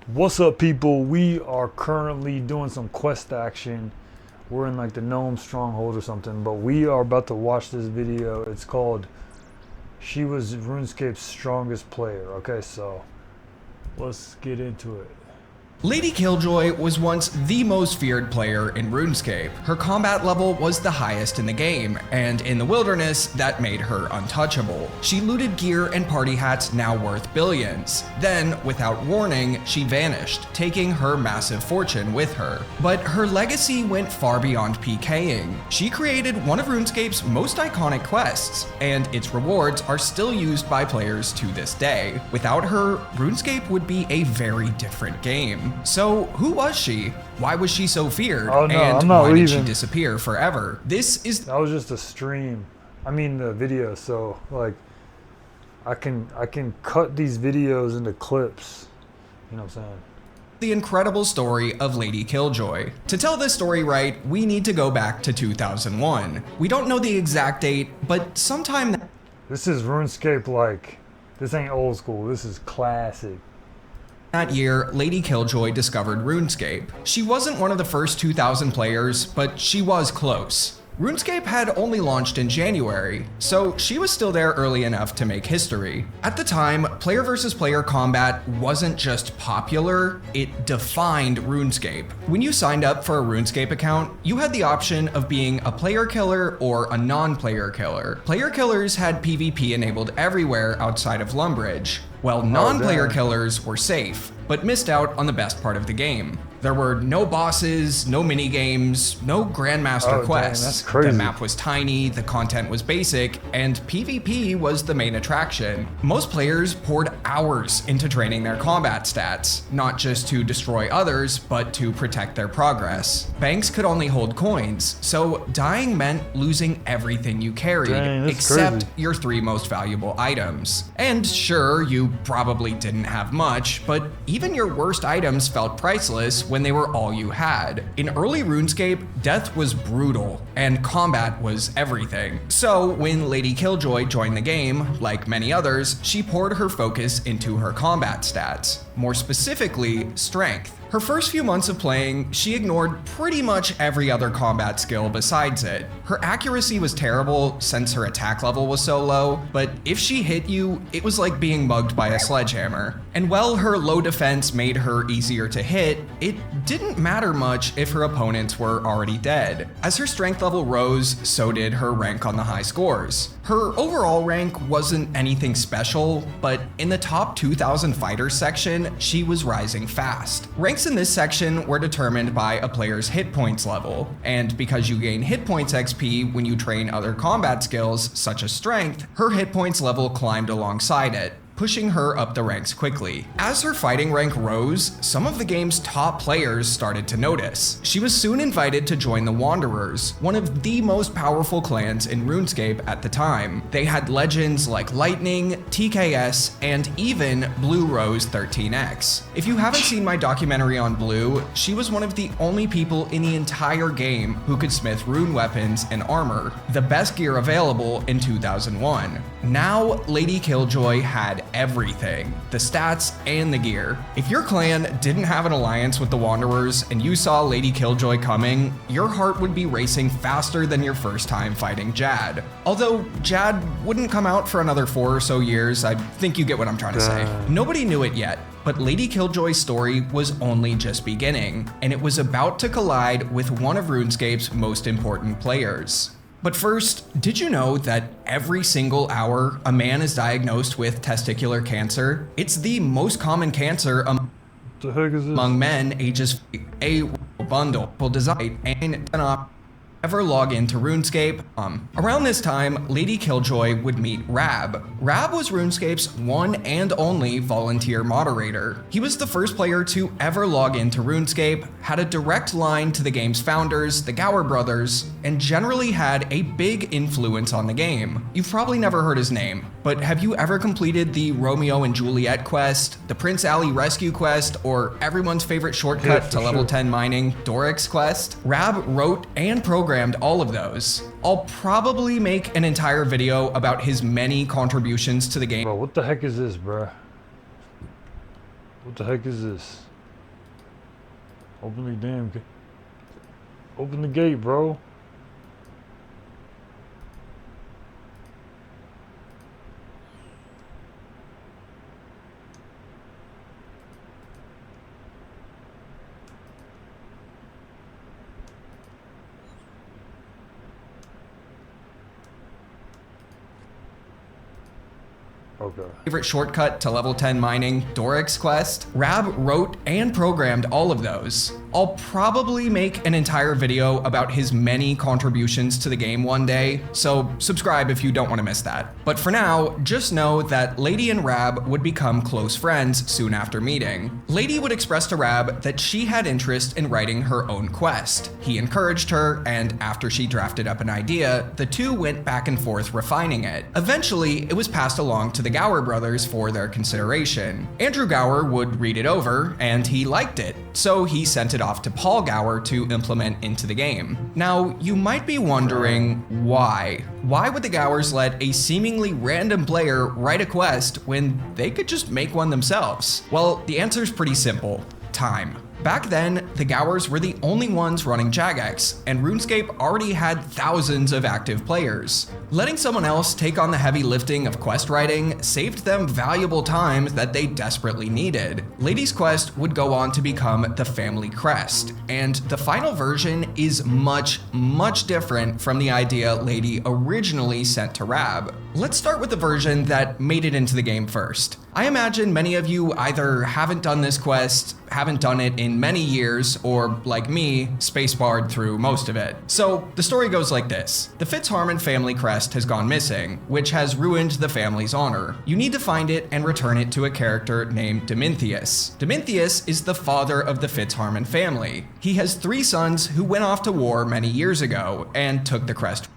What's up, people? We are currently doing some quest action. We're in like the gnome stronghold or something, but we are about to watch this video. It's called She Was RuneScape's Strongest Player. Okay, so let's get into it. Lady Killjoy was once the most feared player in RuneScape. Her combat level was the highest in the game, and in the wilderness, that made her untouchable. She looted gear and party hats now worth billions. Then, without warning, she vanished, taking her massive fortune with her. But her legacy went far beyond PKing. She created one of RuneScape's most iconic quests, and its rewards are still used by players to this day. Without her, RuneScape would be a very different game. So, who was she? Why was she so feared? Oh no, and I'm not why leaving. did she disappear forever? That was just a stream. I mean the video, so like I can cut these videos into clips. You know what I'm saying? The incredible story of Lady Killjoy. To tell this story right, we need to go back to 2001. We don't know the exact date, but sometime This is RuneScape, like this ain't old school. This is classic. that year, Lady Killjoy discovered RuneScape. She wasn't one of the first 2,000 players, but she was close. RuneScape had only launched in January, so she was still there early enough to make history. At the time, player versus player combat wasn't just popular, it defined RuneScape. When you signed up for a RuneScape account, you had the option of being a player killer or a non-player killer. Player killers had PvP enabled everywhere outside of Lumbridge, while non-player killers were safe, but missed out on the best part of the game. There were no bosses, no minigames, no Grandmaster quests. Dang, that's crazy. The map was tiny, the content was basic, and PvP was the main attraction. Most players poured hours into training their combat stats, not just to destroy others, but to protect their progress. Banks could only hold coins, so dying meant losing everything you carried, Dang, that's except crazy. your 3 most valuable items. And sure, you probably didn't have much, but even your worst items felt priceless when they were all you had. In early RuneScape, death was brutal, and combat was everything. So when Lady Killjoy joined the game, like many others, she poured her focus into her combat stats. More specifically, strength. Her first few months of playing, she ignored pretty much every other combat skill besides it. Her accuracy was terrible since her attack level was so low, but if she hit you, it was like being mugged by a sledgehammer. And while her low defense made her easier to hit, it didn't matter much if her opponents were already dead. As her strength level rose, so did her rank on the high scores. Her overall rank wasn't anything special, but in the top 2,000 fighters section, she was rising fast. Ranks in this section were determined by a player's hit points level, and because you gain hit points XP when you train other combat skills, such as strength, her hit points level climbed alongside it, pushing her up the ranks quickly. As her fighting rank rose, some of the game's top players started to notice. She was soon invited to join the Wanderers, one of the most powerful clans in RuneScape at the time. They had legends like Lightning, TKS, and even Blue Rose 13X. If you haven't seen my documentary on Blue, she was one of the only people in the entire game who could smith rune weapons and armor, the best gear available in 2001. Now, Lady Killjoy had everything, the stats and the gear. If your clan didn't have an alliance with the Wanderers and you saw Lady Killjoy coming, your heart would be racing faster than your first time fighting Jad. Although Jad wouldn't come out for another 4 or so years, I think you get what I'm trying to say. Nobody knew it yet, but Lady Killjoy's story was only just beginning, and it was about to collide with one of RuneScape's most important players. But first, did you know that every single hour a man is diagnosed with testicular cancer? It's the most common cancer The heck is this? among men ages a bundle will design and ever log into RuneScape. Around this time, Lady Killjoy would meet Rab. Rab was RuneScape's one and only volunteer moderator. He was the first player to ever log into RuneScape, had a direct line to the game's founders, the Gower brothers, and generally had a big influence on the game. You've probably never heard his name, but have you ever completed the Romeo and Juliet quest, the Prince Ali rescue quest, or everyone's favorite shortcut to level 10 mining, Doric's quest? Rab wrote and programmed all of those. I'll probably make an entire video about his many contributions to the game. Bro, what the heck is this, bro? What the heck is this? Open the damn gate. Open the gate, bro. Okay. Favorite shortcut to level 10 mining, Doric's quest? Rab wrote and programmed all of those. I'll probably make an entire video about his many contributions to the game one day, so subscribe if you don't want to miss that. But for now, just know that Lady and Rab would become close friends soon after meeting. Lady would express to Rab that she had interest in writing her own quest. He encouraged her, and after she drafted up an idea, the two went back and forth refining it. Eventually, it was passed along to the Gower brothers for their consideration. Andrew Gower would read it over, and he liked it, so he sent it off to Paul Gower to implement into the game. Now, you might be wondering why. Why would the Gowers let a seemingly random player write a quest when they could just make one themselves? Well, the answer's pretty simple: time. Back then, the Gowers were the only ones running Jagex, and Runescape already had thousands of active players. Letting someone else take on the heavy lifting of quest writing saved them valuable time that they desperately needed. Lady's quest would go on to become the family crest, and the final version is much different from the idea Lady originally sent to Rab. Let's start with the version that made it into the game first. I imagine many of you either haven't done this quest, haven't done it in many years, or like me, spacebarred through most of it. So the story goes like this. The Fitzharmon family crest has gone missing, which has ruined the family's honor. You need to find it and return it to a character named Dominthius. Dominthius is the father of the Fitzharmon family. He has 3 sons who went off to war many years ago and took the crest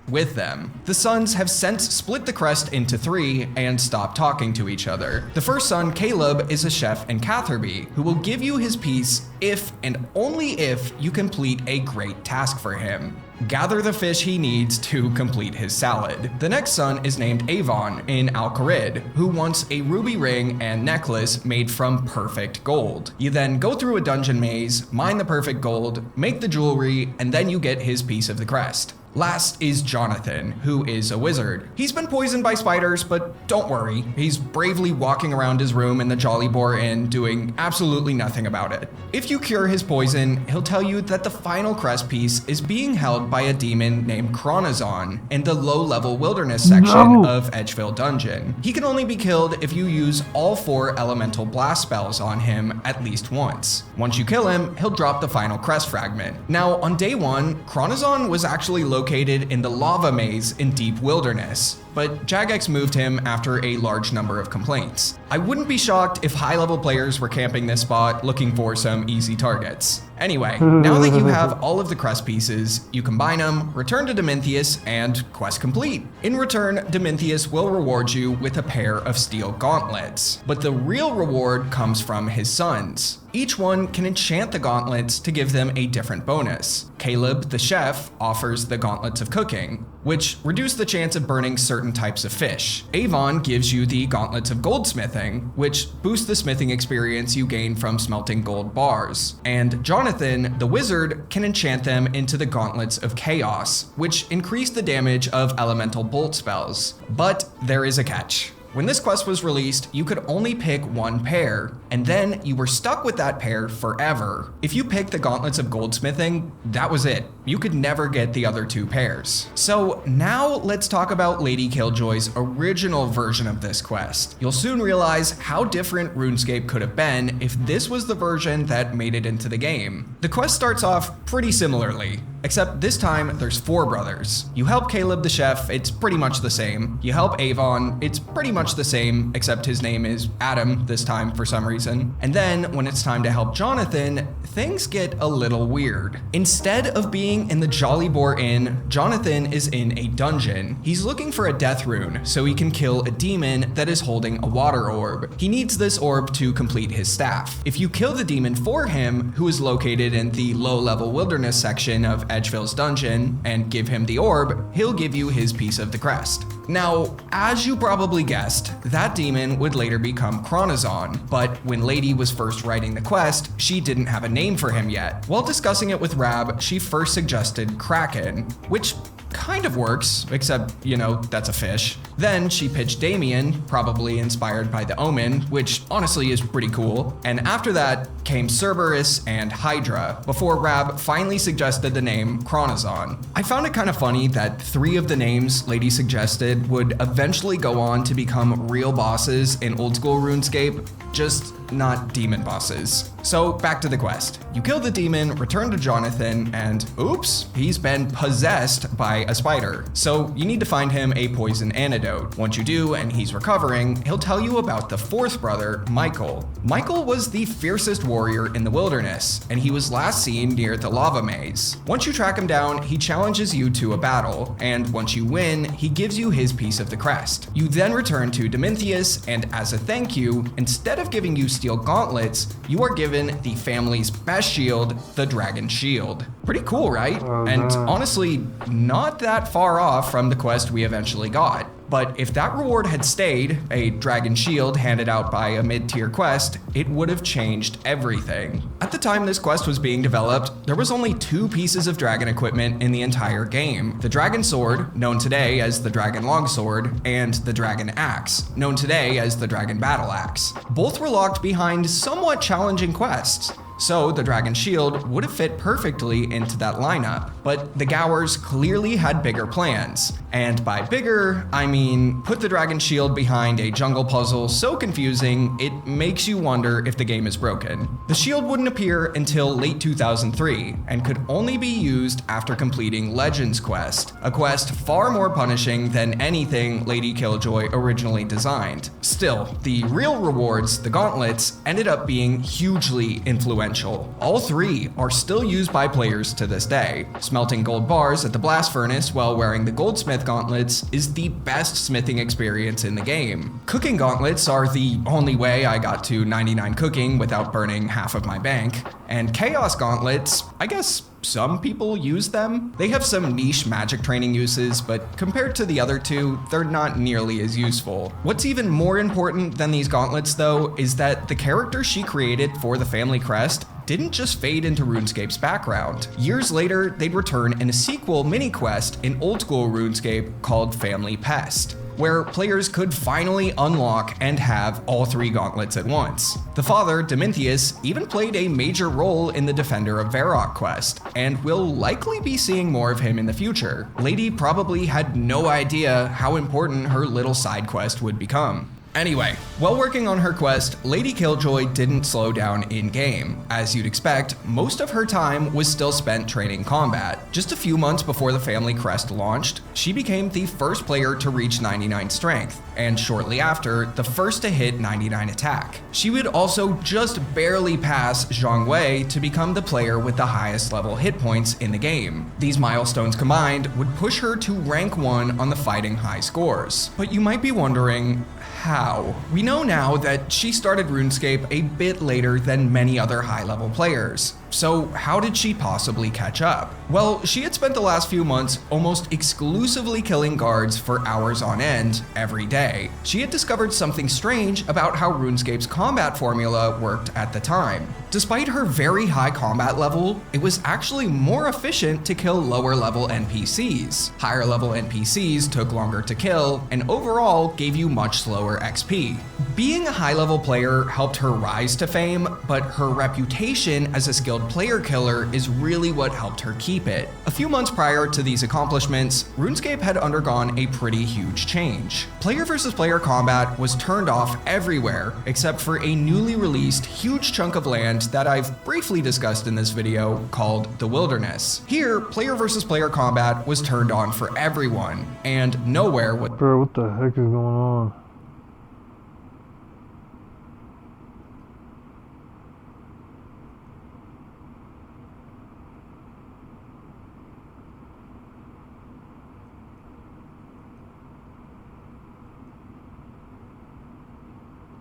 with them. The sons have since split the crest into 3 and stopped talking to each other. The first son, Caleb, is a chef in Catherby who will give you his piece if and only if you complete a great task for him. Gather the fish he needs to complete his salad. The next son is named Avon in Al-Kharid, who wants a ruby ring and necklace made from perfect gold. You then go through a dungeon maze, mine the perfect gold, make the jewelry, and then you get his piece of the crest. Last is Jonathan, who is a wizard. He's been poisoned by spiders, but don't worry, he's bravely walking around his room in the Jolly Boar Inn doing absolutely nothing about it. If you cure his poison, he'll tell you that the final crest piece is being held by a demon named Chronozon in the low-level wilderness section of Edgeville Dungeon. He can only be killed if you use all 4 elemental blast spells on him at least once. Once you kill him, he'll drop the final crest fragment. Now, on day 1, Chronozon was actually located in the lava maze in deep wilderness, but Jagex moved him after a large number of complaints. I wouldn't be shocked if high-level players were camping this spot looking for some easy targets. Anyway, now that you have all of the crest pieces, you combine them, return to Dominthius, and quest complete. In return, Dominthius will reward you with a pair of steel gauntlets, but the real reward comes from his sons. Each one can enchant the gauntlets to give them a different bonus. Caleb, the chef, offers the gauntlets of cooking, which reduce the chance of burning certain types of fish. Avon gives you the gauntlets of goldsmithing, which boost the smithing experience you gain from smelting gold bars. And Jonathan, the wizard, can enchant them into the gauntlets of chaos, which increase the damage of elemental bolt spells. But there is a catch. When this quest was released, you could only pick 1 pair, and then you were stuck with that pair forever. If you picked the Gauntlets of Goldsmithing, that was it. You could never get the other 2 pairs. So now let's talk about Lady Killjoy's original version of this quest. You'll soon realize how different RuneScape could have been if this was the version that made it into the game. The quest starts off pretty similarly, except this time there's 4 brothers. You help Caleb the chef, it's pretty much the same. You help Avon, it's pretty much the same, except his name is Adam this time for some reason. And then when it's time to help Jonathan, things get a little weird. Instead of being in the Jolly Boar Inn, Jonathan is in a dungeon. He's looking for a death rune so he can kill a demon that is holding a water orb. He needs this orb to complete his staff. If you kill the demon for him, who is located in the low-level wilderness section of Edgeville's dungeon, and give him the orb, he'll give you his piece of the crest. Now, as you probably guessed, that demon would later become Chronozon, but when Lady was first writing the quest, she didn't have a name for him yet. While discussing it with Rab, she first suggested Kraken, which kind of works, except, you know, that's a fish. Then she pitched Damien, probably inspired by the Omen, which honestly is pretty cool. And after that came Cerberus and Hydra, before Rab finally suggested the name Chronozon. I found it kind of funny that 3 of the names Lady suggested would eventually go on to become real bosses in old school RuneScape, just not demon bosses. So back to the quest. You kill the demon, return to Jonathan, and oops, he's been possessed by a spider. So you need to find him a poison antidote. Once you do and he's recovering, he'll tell you about the 4th brother, Michael. Michael was the fiercest warrior in the wilderness, and he was last seen near the lava maze. Once you track him down, he challenges you to a battle, and once you win, he gives you his piece of the crest. You then return to Domintheus, and as a thank you, instead of giving you steel gauntlets, you are given the family's best shield, the Dragon Shield. Pretty cool, right? And honestly, not that far off from the quest we eventually got. But if that reward had stayed, a Dragon Shield handed out by a mid-tier quest, it would have changed everything. At the time this quest was being developed, there was only 2 pieces of dragon equipment in the entire game. The Dragon Sword, known today as the Dragon Longsword, and the Dragon Axe, known today as the Dragon Battle Axe. Both were locked behind somewhat challenging quests, so the Dragon Shield would have fit perfectly into that lineup. But the Gowers clearly had bigger plans. And by bigger, I mean put the Dragon Shield behind a jungle puzzle so confusing it makes you wonder if the game is broken. The shield wouldn't appear until late 2003 and could only be used after completing Legends Quest, a quest far more punishing than anything Lady Killjoy originally designed. Still, the real rewards, the gauntlets, ended up being hugely influential. All 3 are still used by players to this day. Smelting gold bars at the blast furnace while wearing the goldsmith gauntlets is the best smithing experience in the game. Cooking gauntlets are the only way I got to 99 cooking without burning half of my bank. And chaos gauntlets, I guess some people use them. They have some niche magic training uses, but compared to the other 2, they're not nearly as useful. What's even more important than these gauntlets though, is that the character she created for the family crest didn't just fade into RuneScape's background. Years later, they'd return in a sequel mini-quest in old school RuneScape called Family Pest, where players could finally unlock and have all 3 gauntlets at once. The father, Domintheus, even played a major role in the Defender of Varrock quest, and we'll likely be seeing more of him in the future. Lady probably had no idea how important her little side quest would become. Anyway, while working on her quest, Lady Killjoy didn't slow down in-game. As you'd expect, most of her time was still spent training combat. Just a few months before the family crest launched, she became the first player to reach 99 strength, and shortly after, the first to hit 99 attack. She would also just barely pass Zhang Wei to become the player with the highest level hit points in the game. These milestones combined would push her to rank 1 on the fighting high scores. But you might be wondering, how? We know now that she started RuneScape a bit later than many other high-level players. So how did she possibly catch up? Well, she had spent the last few months almost exclusively killing guards for hours on end every day. She had discovered something strange about how RuneScape's combat formula worked at the time. Despite her very high combat level, it was actually more efficient to kill lower level NPCs. Higher level NPCs took longer to kill and overall gave you much slower XP. Being a high level player helped her rise to fame, but her reputation as a skilled player killer is really what helped her keep it. A few months prior to these accomplishments, RuneScape had undergone a pretty huge change. Player versus player combat was turned off everywhere, except for a newly released huge chunk of land that I've briefly discussed in this video called the Wilderness. Here, player versus player combat was turned on for everyone, and nowhere would— Bro, what the heck is going on?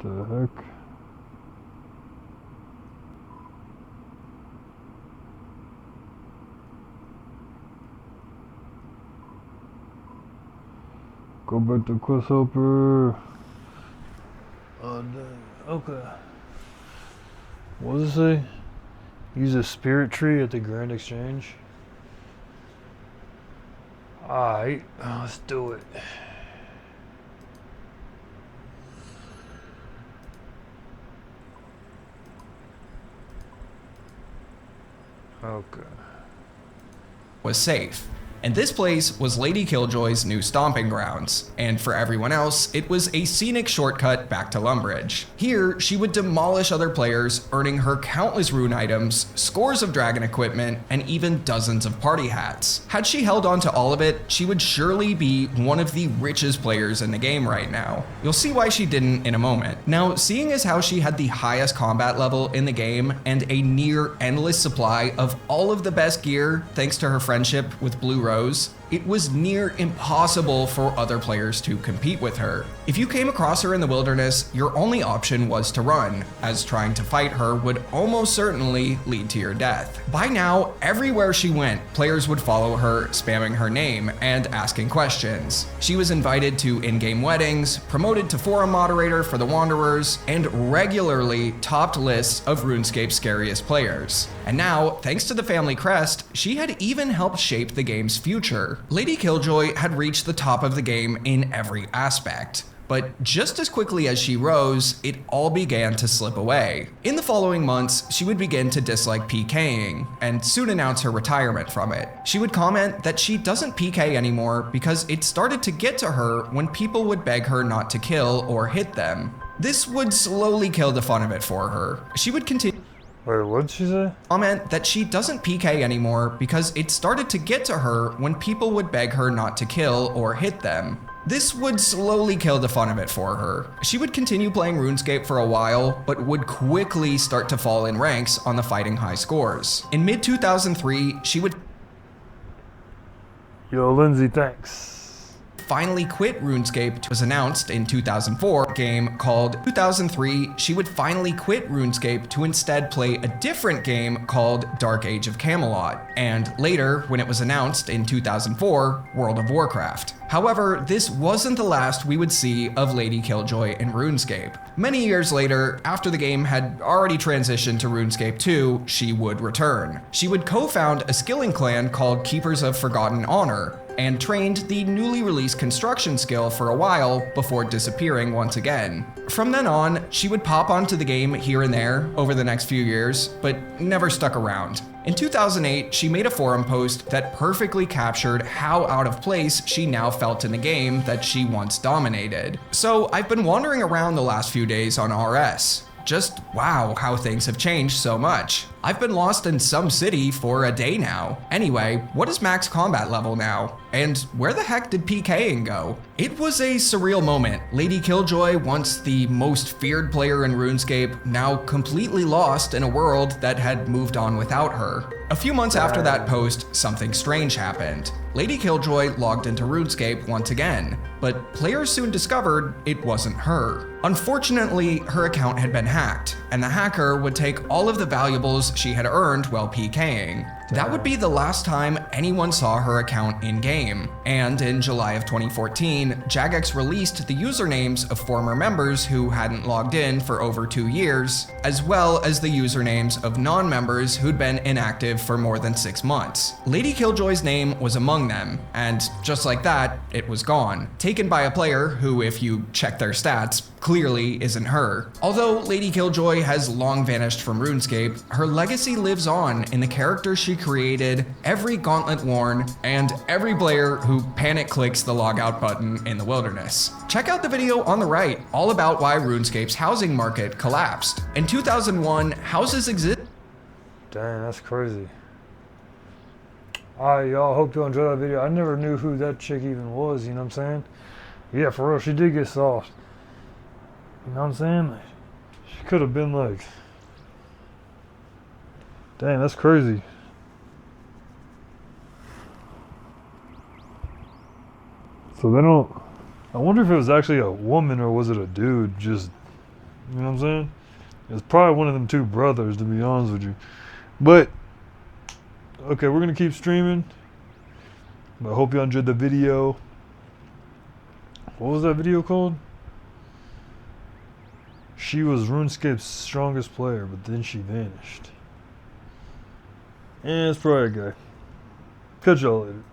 The heck? Go back to Quest Helper. Oh, dang. Okay. What does it say? Use a spirit tree at the Grand Exchange. Alright, let's do it. Okay. Was safe. And this place was Lady Killjoy's new stomping grounds, and for everyone else, it was a scenic shortcut back to Lumbridge. Here, she would demolish other players, earning her countless rune items, scores of dragon equipment, and even dozens of party hats. Had she held on to all of it, she would surely be one of the richest players in the game right now. You'll see why she didn't in a moment. Now, seeing as how she had the highest combat level in the game and a near endless supply of all of the best gear thanks to her friendship with Blue Rose, it was near impossible for other players to compete with her. If you came across her in the wilderness, your only option was to run, as trying to fight her would almost certainly lead to your death. By now, everywhere she went, players would follow her, spamming her name and asking questions. She was invited to in-game weddings, promoted to forum moderator for the Wanderers, and regularly topped lists of RuneScape's scariest players. And now, thanks to the family crest, she had even helped shape the game's future. Lady Killjoy had reached the top of the game in every aspect. But just as quickly as she rose, it all began to slip away. In the following months, she would begin to dislike PKing, and soon announce her retirement from it. She would comment that she doesn't PK anymore because it started to get to her when people would beg her not to kill or hit them. This would slowly kill the fun of it for her. She would continue. Wait, what did she say? Comment that she doesn't PK anymore because it started to get to her when people would beg her not to kill or hit them. This would slowly kill the fun of it for her. She would continue playing RuneScape for a while, but would quickly start to fall in ranks on the fighting high scores. In mid-2003, she would Yo, Lindsay, thanks. finally quit RuneScape. It was announced in 2004, a game called 2003, she would finally quit RuneScape to instead play a different game called Dark Age of Camelot, and later, when it was announced in 2004, World of Warcraft. However, this wasn't the last we would see of Lady Killjoy in RuneScape. Many years later, after the game had already transitioned to RuneScape 2, she would return. She would co-found a skilling clan called Keepers of Forgotten Honor, and trained the newly released construction skill for a while before disappearing once again. From then on, she would pop onto the game here and there over the next few years, but never stuck around. In 2008, she made a forum post that perfectly captured how out of place she now felt in the game that she once dominated. So I've been wandering around the last few days on RS. Just wow how things have changed so much. I've been lost in some city for a day now. Anyway, what is max combat level now? And where the heck did PKing go? It was a surreal moment. Lady Killjoy, once the most feared player in RuneScape, now completely lost in a world that had moved on without her. A few months after that post, something strange happened. Lady Killjoy logged into RuneScape once again, but players soon discovered it wasn't her. Unfortunately, her account had been hacked, and the hacker would take all of the valuables she had earned while PKing. That would be the last time anyone saw her account in-game, and in July of 2014, Jagex released the usernames of former members who hadn't logged in for over 2 years, as well as the usernames of non-members who'd been inactive for more than 6 months. Lady Killjoy's name was among them, and just like that, it was gone, taken by a player who, if you check their stats, clearly isn't her. Although Lady Killjoy has long vanished from RuneScape, her legacy lives on in the character she created, every gauntlet worn, and every player who panic clicks the logout button in the wilderness. Check out the video on the right, all about why RuneScape's housing market collapsed. In 2001, houses exist. Dang, that's crazy. Alright, y'all, hope you enjoyed that video. I never knew who that chick even was, you know what I'm saying? Yeah, for real, she did get soft. You know what I'm saying? Like, she could have been like... Dang, that's crazy. So they don't... I wonder if it was actually a woman or was it a dude, just... You know what I'm saying? It's probably one of them two brothers, to be honest with you. But... Okay, we're going to keep streaming. But I hope you enjoyed the video. What was that video called? She was RuneScape's strongest player, but then she vanished. And it's probably a guy. Catch y'all later.